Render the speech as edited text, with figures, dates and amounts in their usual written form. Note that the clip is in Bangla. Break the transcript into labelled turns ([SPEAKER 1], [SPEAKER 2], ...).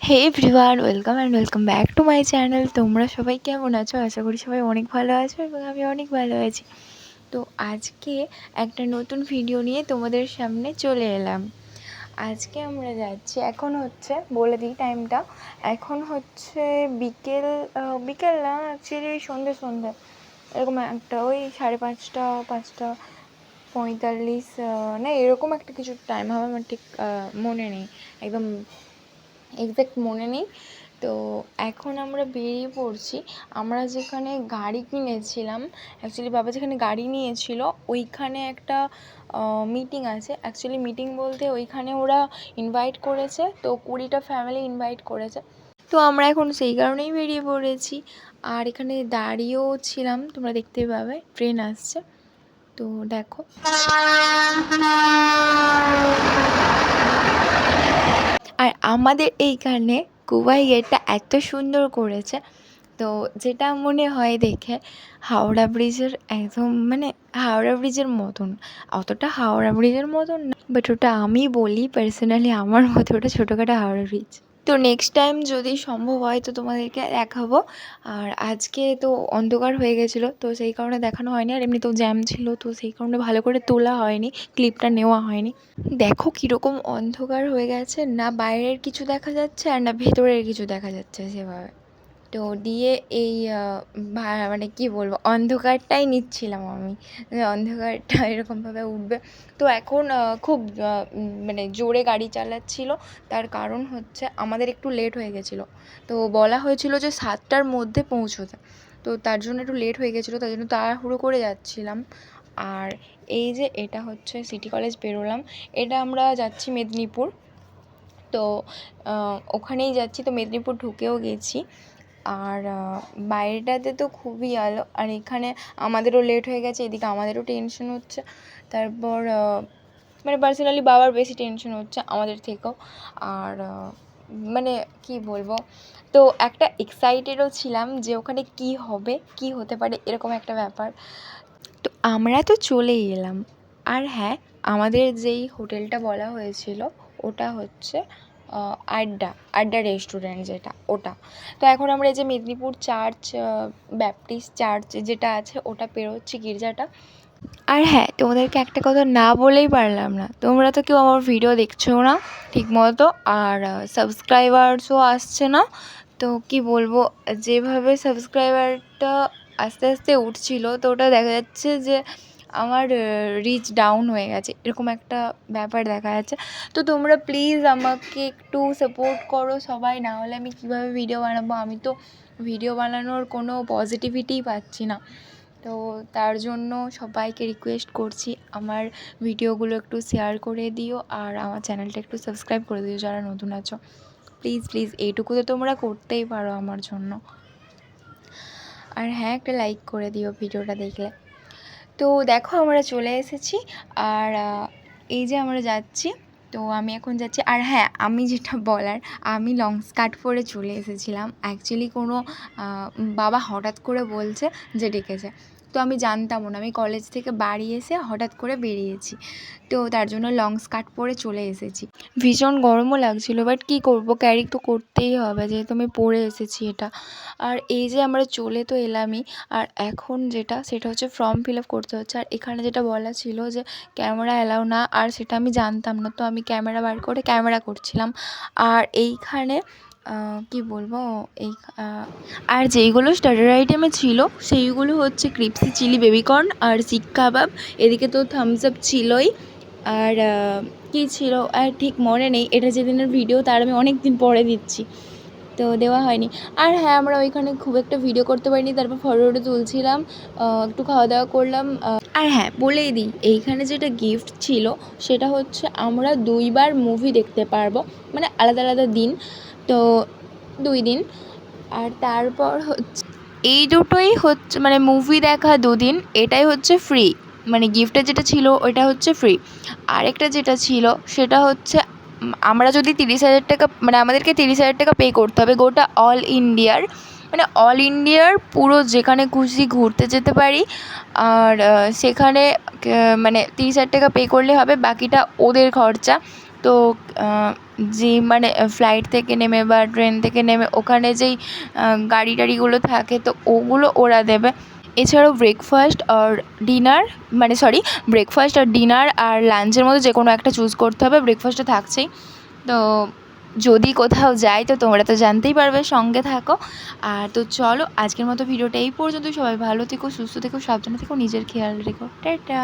[SPEAKER 1] Hey everyone, welcome back to my channel. তোমরা সবাই কেমন আছো? আশা করি সবাই অনেক ভালো আছো এবং আমি অনেক ভালো আছি। তো আজকে একটা নতুন ভিডিও নিয়ে তোমাদের সামনে চলে এলাম। আজকে আমরা যাচ্ছি, এখন হচ্ছে বলে দিই টাইমটা, এখন হচ্ছে বিকেল বিকেল না, অ্যাকচুয়ালি সন্ধে এরকম একটা, ওই 5:30 5:45 না এরকম একটা কিছু টাইম হবে, আমার ঠিক মনে নেই, একদম এক্স্যাক্ট মনে নেই। তো এখন আমরা বেরিয়ে পড়ছি। আমরা যেখানে গাড়ি কিনেছিলাম, অ্যাকচুয়ালি বাবা যেখানে গাড়ি নিয়েছিল ওইখানে একটা মিটিং আছে। অ্যাকচুয়ালি মিটিং বলতে ওইখানে ওরা ইনভাইট করেছে, তো 20টা ফ্যামিলি ইনভাইট করেছে। তো আমরা এখন সেই কারণেই বেরিয়ে পড়েছি। আর এখানে দাঁড়িয়েও ছিলাম, তোমরা দেখতেই পাবে ট্রেন আসছে। তো দেখো, আর আমাদের এইখানে কুবাই গেটটা এত সুন্দর করেছে, তো যেটা মনে হয় দেখে হাওড়া ব্রিজের একদম, মানে হাওড়া ব্রিজের মতন, অতটা হাওড়া ব্রিজের মতন না, বাট ওটা আমি বলি পার্সোনালি আমার মতো ওটা ছোটোখাটো হাওড়া ব্রিজ। তো নেক্সট টাইম যদি সম্ভব হয় তো তোমাদেরকে দেখাবো। আর আজকে তো অন্ধকার হয়ে গেছিলো, তো সেই কারণে দেখানো হয়নি, আর এমনিতেও জ্যাম ছিল, তো সেই কারণে ভালো করে তোলা হয়নি, ক্লিপটা নেওয়া হয়নি। দেখো কীরকম অন্ধকার হয়ে গেছে, না বাইরের কিছু দেখা যাচ্ছে আর না ভেতরের কিছু দেখা যাচ্ছে সেভাবে। তো দিয়ে এই মানে কী বলবো, অন্ধকারটাই নিচ্ছিলাম আমি, অন্ধকারটা এরকমভাবে উঠবে। তো এখন খুব মানে জোরে গাড়ি চালাচ্ছিল, তার কারণ হচ্ছে আমাদের একটু লেট হয়ে গেছিলো। তো বলা হয়েছিল যে 7টার মধ্যে পৌঁছোতে, তো তার জন্য একটু লেট হয়ে গেছিলো, তার জন্য তাড়াহুড়ো করে যাচ্ছিলাম। আর এই যে এটা হচ্ছে সিটি কলেজ বেরোলাম, এটা আমরা যাচ্ছি মেদিনীপুর, তো ওখানেই যাচ্ছি। তো মেদিনীপুর ঢুকেও গেছি, আর বাইরেটাতে তো খুবই আলো, আর এখানে আমাদেরও লেট হয়ে গেছে, এদিকে আমাদেরও টেনশন হচ্ছে। তারপর মানে পার্সোনালি বাবার বেশি টেনশন হচ্ছে আমাদের থেকেও। আর মানে কি বলবো, তো একটা এক্সাইটেডও ছিলাম যে ওখানে কি হবে, কি হতে পারে, এরকম একটা ব্যাপার। তো আমরা তো চলেই এলাম। আর হ্যাঁ, আমাদের যেই হোটেলটা বলা হয়েছিল ওটা হচ্ছে আড্ডা রেস্টুরেন্ট, যেটা ওটা। তো এখন আমরা এই যে মেদিনীপুর চার্চ, ব্যাপটিস্ট চার্চ যেটা আছে ওটা পেরোচ্ছি, গির্জাটা। আর হ্যাঁ, তোমাদেরকে একটা কথা না বলেই পারলাম না, তোমরা তো কেউ আমার ভিডিও দেখছো না ঠিক মতো, আর সাবস্ক্রাইবারসও আসছে না। তো কি বলবো, যেভাবে সাবস্ক্রাইবারটা আস্তে আস্তে উঠছিল, তো ওটা দেখা যাচ্ছে যে আমার রিচ ডাউন হয়ে গেছে, এরকম একটা ব্যাপার দেখা যাচ্ছে। তো তোমরা প্লিজ আমাকে একটু সাপোর্ট করো সবাই, না হলে আমি কীভাবে ভিডিও বানাবো, আমি তো ভিডিও বানানোর কোনো পজিটিভিটিই পাচ্ছি না। তো তার জন্য সবাইকে রিকোয়েস্ট করছি, আমার ভিডিওগুলো একটু শেয়ার করে দিও, আর আমার চ্যানেলটা একটু সাবস্ক্রাইব করে দিও যারা নতুন আছো। প্লিজ এইটুকু তো তোমরা করতেই পারো আমার জন্য। আর হ্যাঁ, একটা লাইক করে দিও ভিডিওটা দেখলে। তো দেখো আমরা চলে এসেছি, আর এই যে আমরা যাচ্ছি। তো আমি এখন যাচ্ছি, আর হ্যাঁ, আমি যেটা বলার, আমি লং স্কার্ট পরে চলে এসেছিলাম। অ্যাকচুয়ালি কোনো বাবা হঠাৎ করে বলছে যে ডেকেছে, তো আমি জানতামও না, আমি কলেজ থেকে বাড়ি এসে হঠাৎ করে বেরিয়েছি, তো তার জন্য লং স্কার্ট পরে চলে এসেছি। ভীষণ গরমও লাগছিলো, বাট কী করবো, ক্যারি তো করতেই হবে যেহেতু আমি পরে এসেছি এটা। আর এই যে আমরা চলে তো এলামই, আর এখন যেটা সেটা হচ্ছে ফর্ম ফিল আপ করতে হচ্ছে। আর এখানে যেটা বলা ছিল যে ক্যামেরা অ্যালাউ না, আর সেটা আমি জানতাম না, তো আমি ক্যামেরা বার করে ক্যামেরা করছিলাম। আর এইখানে কি বলবো, এই আর যেইগুলো স্টার্টার আইটেমে ছিল সেইগুলো হচ্ছে ক্রিপসি চিলি বেবিকর্ন আর শিক কাবাব, এদিকে তো থামস আপ ছিলই। আর কী ছিল আর ঠিক মনে নেই, এটা যেদিনের ভিডিও তার আমি অনেক দিন পরে দিচ্ছি, তো দেওয়া হয়নি। আর হ্যাঁ, আমরা ওইখানে খুব একটা ভিডিও করতে পারিনি, তারপর ফটো তুলছিলাম, একটু খাওয়া দাওয়া করলাম। আর হ্যাঁ, বলেই দিই, এইখানে যেটা গিফট ছিল সেটা হচ্ছে আমরা 2বার মুভি দেখতে পারবো, মানে আলাদা আলাদা দিন, তো 2 দিন। আর তারপর হচ্ছে এই দুটোই হচ্ছে, মানে মুভি দেখা 2 দিন, এটাই হচ্ছে ফ্রি, মানে গিফটে যেটা ছিল ওইটা হচ্ছে ফ্রি। আরেকটা যেটা ছিল সেটা হচ্ছে আমরা যদি 30,000 টাকা, মানে আমাদেরকে 30,000 টাকা পে করতে হবে, গোটা অল ইন্ডিয়ার, মানে অল ইন্ডিয়ার পুরো যেখানে খুশি ঘুরতে যেতে পারি। আর সেখানে মানে 30,000 টাকা পে করলে হবে, বাকিটা ওদের খরচা। তো যে মানে ফ্লাইট থেকে নেমে বা ট্রেন থেকে নেমে ওখানে যেই গাড়ি টাড়িগুলো থাকে তো ওগুলো ওরা দেবে। এছাড়াও ব্রেকফাস্ট আর ডিনার মানে সরি ব্রেকফাস্ট আর ডিনার আর লাঞ্চের মধ্যে যে কোনো একটা চুজ করতে হবে, ব্রেকফাস্টটা থাকছেই। তো যদি কোথাও যাই তো তোমরা তো জানতেই পারবে, সঙ্গে থাকো। আর তো চলো আজকের মতো ভিডিওটা এই পর্যন্ত। সবাই ভালো থেকো, সুস্থ থেকো, সাবধানে থেকো, নিজের খেয়াল রেখো। টাটা।